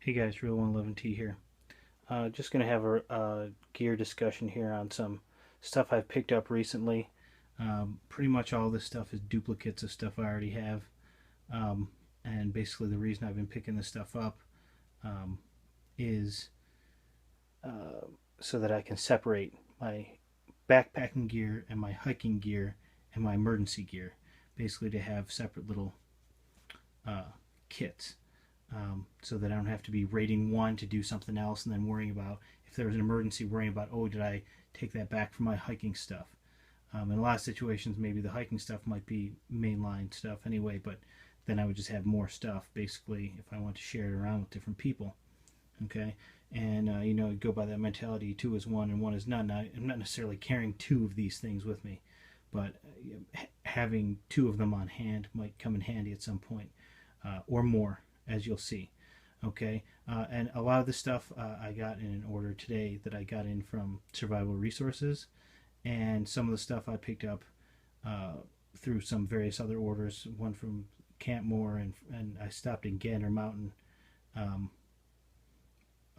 Hey guys, Real 111T here. Just going to have a gear discussion here on some stuff I've picked up recently. Pretty much all this stuff is duplicates of stuff I already have. Um, and basically, the reason I've been picking this stuff up um, is so that I can separate my backpacking gear and my hiking gear and my emergency gear. Basically, to have separate little uh, kits. So that I don't have to be rating one to do something else and then worrying about if there was an emergency, worrying about, oh, did I take that back for my hiking stuff? In a lot of situations, maybe the hiking stuff might be mainline stuff anyway, but then I would just have more stuff basically if I want to share it around with different people. Okay, and go by that mentality: two is one and one is none. Now, I'm not necessarily carrying two of these things with me, but having two of them on hand might come in handy at some point, or more, as you'll see. Okay, and a lot of the stuff I got in an order today that I got in from Survival Resources, and some of the stuff I picked up through some various other orders. One from Campmore, and I stopped in Gander Mountain um,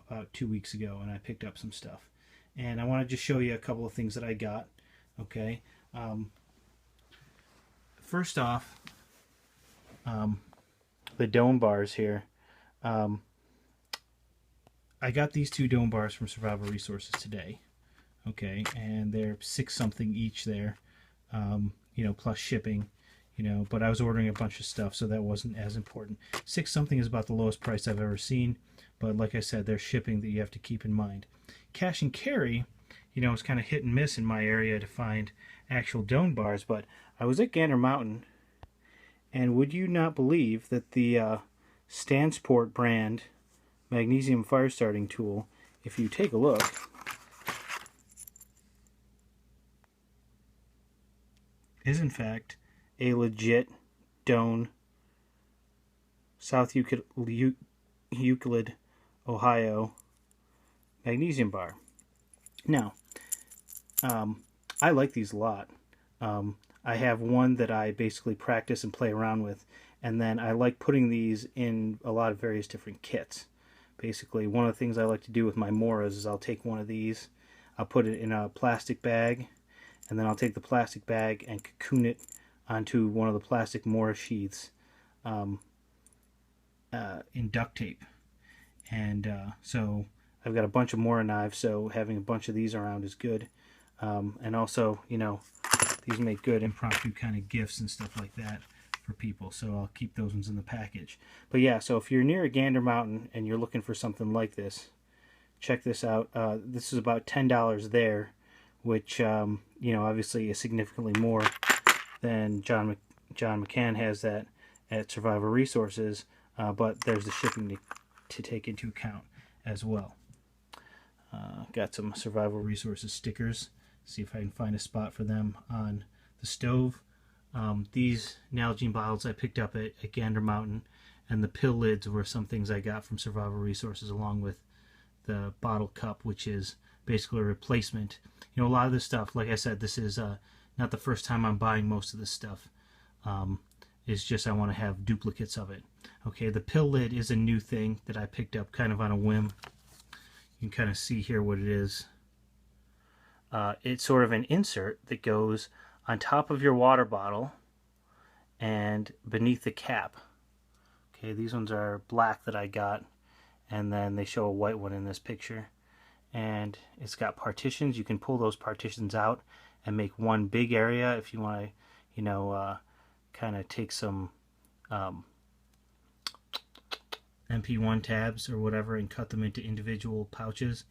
about 2 weeks ago, and I picked up some stuff. And I want to just show you a couple of things that I got. Okay, um, first off, um, the dome bars here. Um, I got these two dome bars from Survival Resources today. Okay, and they're six something each there, plus shipping, but I was ordering a bunch of stuff, so that wasn't as important. Six something is about the lowest price I've ever seen, but like I said, there's shipping that you have to keep in mind. Cash and carry, it's kind of hit and miss in my area to find actual dome bars, but I was at Gander Mountain, and would you not believe that the Stansport brand magnesium fire starting tool, if you take a look, is in fact a legit Doane South Euclid, Ohio magnesium bar. Now, I like these a lot. I have one that I basically practice and play around with, and then I like putting these in a lot of various different kits. Basically, one of the things I like to do with my Moras is I'll take one of these, I'll put it in a plastic bag, and then I'll take the plastic bag and cocoon it onto one of the plastic Mora sheaths in duct tape. And so I've got a bunch of Mora knives, so having a bunch of these around is good. And also, these make good impromptu kind of gifts and stuff like that for people, so I'll keep those ones in the package. But yeah, so if you're near a Gander Mountain and you're looking for something like this, check this out. This is about $10 there, which obviously is significantly more than John McCann has that at Survival Resources, but there's the shipping to take into account as well. Got some Survival Resources stickers. See if I can find a spot for them on the stove. These Nalgene bottles I picked up at Gander Mountain, and the pill lids were some things I got from Survival Resources, along with the bottle cup, which is basically a replacement. A lot of this stuff, like I said, this is not the first time I'm buying most of this stuff. It's just I want to have duplicates of it. Okay, the pill lid is a new thing that I picked up kind of on a whim. You can kind of see here what it is. It's sort of an insert that goes on top of your water bottle and beneath the cap. Okay, these ones are black that I got, and then they show a white one in this picture. And it's got partitions. You can pull those partitions out and make one big area if you want to, kind of take some MP1 tabs or whatever and cut them into individual pouches,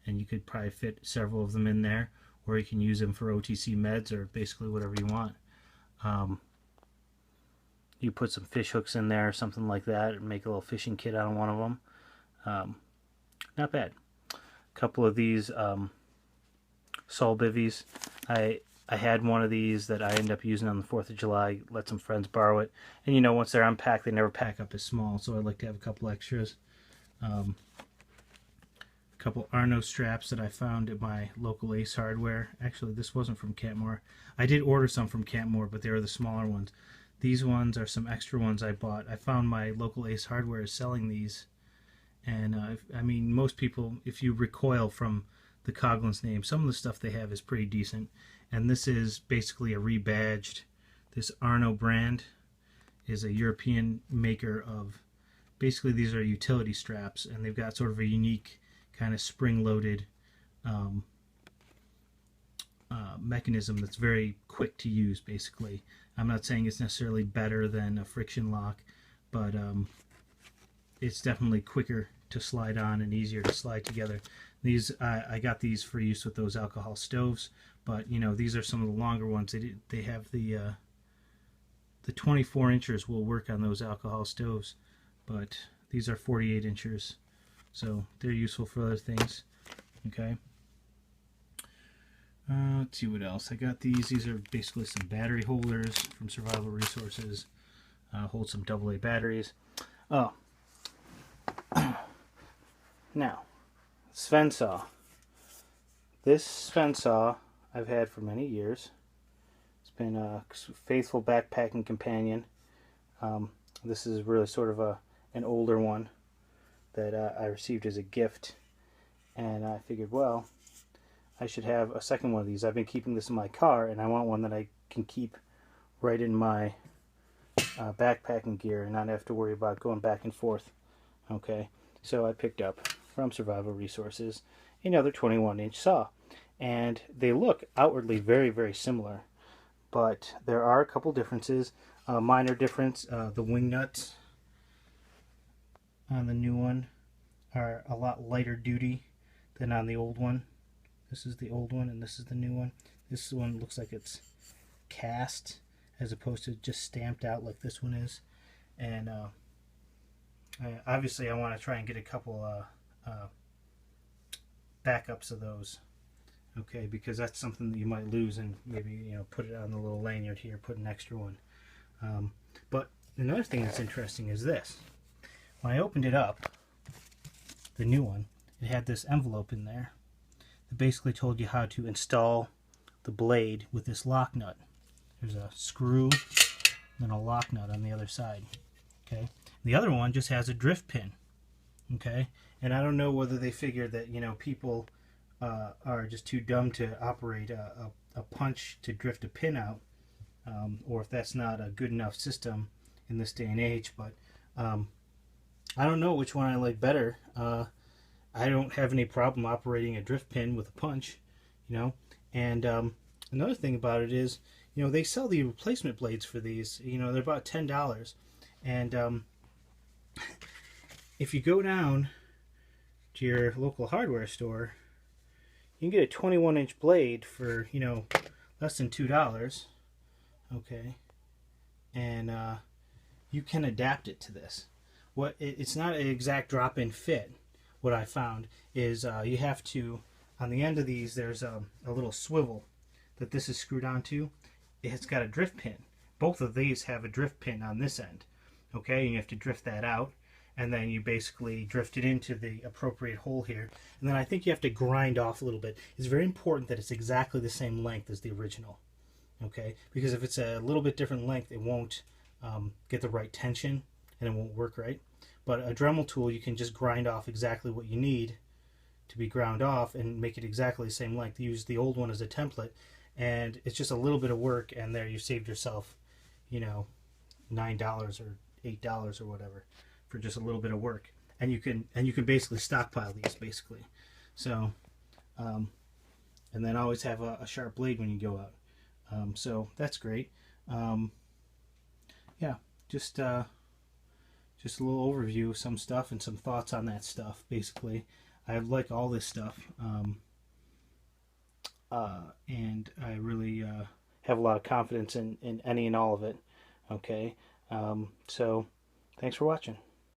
and you could probably fit several of them in there, or you can use them for OTC meds or basically whatever you want. You put some fish hooks in there or something like that and make a little fishing kit out of one of them. Not bad. A couple of these Sol Bivvies. I had one of these that I ended up using on the 4th of July, let some friends borrow it. And once they're unpacked, they never pack up as small, so I like to have a couple extras. A couple Arno straps that I found at my local Ace Hardware. Actually, this wasn't from Campmore. I did order some from Campmore, but they were the smaller ones. These ones are some extra ones I bought. I found my local Ace Hardware is selling these, And I mean, most people, if you recoil from the Coghlan's name, some of the stuff they have is pretty decent. And this is basically a rebadged. This Arno brand is a European maker of, basically these are utility straps, and they've got sort of a unique kind of spring-loaded mechanism that's very quick to use, basically. I'm not saying it's necessarily better than a friction lock, but it's definitely quicker to slide on and easier to slide together. These I got these for use with those alcohol stoves, but you know, these are some of the longer ones. They have the 24 inches will work on those alcohol stoves, but these are 48 inches, so they're useful for other things. Okay. Let's see what else. I got these. These are basically some battery holders from Survival Resources. Hold some AA batteries. Oh. Now, Sven saw. This Sven saw I've had for many years. It's been a faithful backpacking companion. This is really sort of an older one that I received as a gift, and I figured, well, I should have a second one of these. I've been keeping this in my car, and I want one that I can keep right in my backpacking gear and not have to worry about going back and forth. Okay, so I picked up from Survival Resources another 21-inch saw, and they look outwardly very, very similar, but there are a couple differences. Minor difference: the wing nuts on the new one are a lot lighter duty than on the old one. This is the old one and this is the new one. This one looks like it's cast as opposed to just stamped out like this one is. And obviously I want to try and get a couple backups of those. Okay, because that's something that you might lose, and maybe, you know, put it on the little lanyard here, put an extra one. But another thing that's interesting is this. When I opened it up, the new one, it had this envelope in there. It basically told you how to install the blade with this lock nut. There's a screw and a lock nut on the other side. Okay, the other one just has a drift pin. Okay, and I don't know whether they figured that, you know, people are just too dumb to operate a punch to drift a pin out, or if that's not a good enough system in this day and age. But I don't know which one I like better. I don't have any problem operating a drift pin with a punch, you know. And another thing about it is, you know, they sell the replacement blades for these. You know, they're about $10. And if you go down to your local hardware store, you can get a 21-inch blade for, you know, less than $2. Okay. And you can adapt it to this. It's not an exact drop-in fit. What I found is you have to, on the end of these, there's a little swivel that this is screwed onto. It's got a drift pin. Both of these have a drift pin on this end. Okay, and you have to drift that out, and then you basically drift it into the appropriate hole here. And then I think you have to grind off a little bit. It's very important that it's exactly the same length as the original. Okay, because if it's a little bit different length, it won't get the right tension, and it won't work right. But a Dremel tool, you can just grind off exactly what you need to be ground off and make it exactly the same length. Use the old one as a template, and it's just a little bit of work, and there you saved yourself, you know, $9 or $8 or whatever for just a little bit of work. And you can basically stockpile these, basically. So, and then always have a sharp blade when you go out. So that's great. Yeah, just a little overview of some stuff and some thoughts on that stuff. Basically, I like all this stuff, and I really have a lot of confidence in any and all of it. Okay, so thanks for watching.